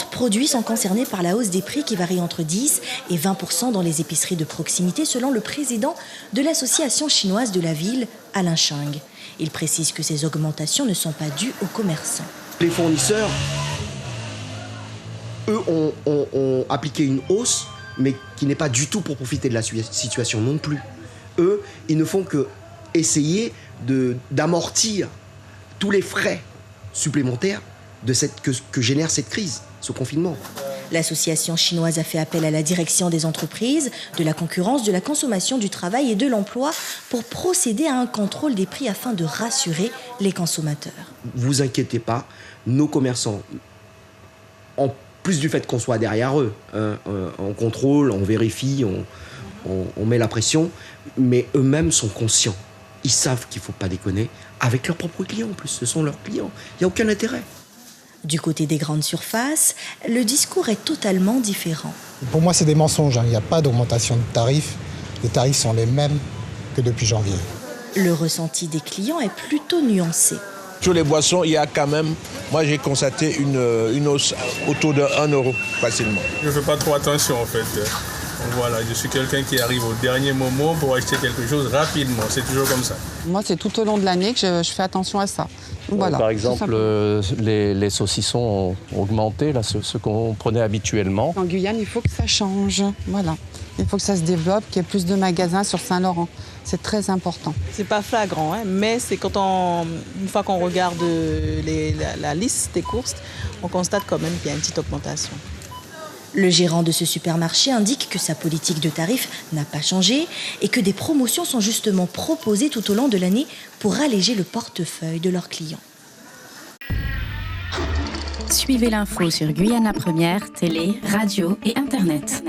50 produits sont concernés par la hausse des prix qui varie entre 10 et 20% dans les épiceries de proximité selon le président de l'association chinoise de la ville, Alain Chang. Il précise que ces augmentations ne sont pas dues aux commerçants. Les fournisseurs, eux, ont appliqué une hausse, mais qui n'est pas du tout pour profiter de la situation non plus. Eux, ils ne font que essayer d'amortir tous les frais supplémentaires que génère cette crise, ce confinement. L'association chinoise a fait appel à la direction des entreprises, de la concurrence, de la consommation, du travail et de l'emploi pour procéder à un contrôle des prix afin de rassurer les consommateurs. Vous inquiétez pas, nos commerçants, en plus du fait qu'on soit derrière eux, on contrôle, on vérifie, on met la pression, mais eux-mêmes sont conscients. Ils savent qu'il ne faut pas déconner avec leurs propres clients en plus, ce sont leurs clients. Il n'y a aucun intérêt. Du côté des grandes surfaces, le discours est totalement différent. Pour moi, c'est des mensonges. Il n'y a pas d'augmentation de tarifs. Les tarifs sont les mêmes que depuis janvier. Le ressenti des clients est plutôt nuancé. Sur les boissons, il y a quand même, moi j'ai constaté une hausse autour de 1 euro facilement. Je ne fais pas trop attention en fait. Donc voilà, je suis quelqu'un qui arrive au dernier moment pour acheter quelque chose rapidement. C'est toujours comme ça. Moi, c'est tout au long de l'année que je fais attention à ça. Voilà, par exemple, les saucissons ont augmenté, là, ce qu'on prenait habituellement. En Guyane, il faut que ça change. Voilà. Il faut que ça se développe, qu'il y ait plus de magasins sur Saint-Laurent. C'est très important. C'est pas flagrant, mais c'est quand une fois qu'on regarde la liste des courses, on constate quand même qu'il y a une petite augmentation. Le gérant de ce supermarché indique que sa politique de tarifs n'a pas changé et que des promotions sont justement proposées tout au long de l'année pour alléger le portefeuille de leurs clients. Suivez l'info sur Guyane la Première, télé, radio et Internet.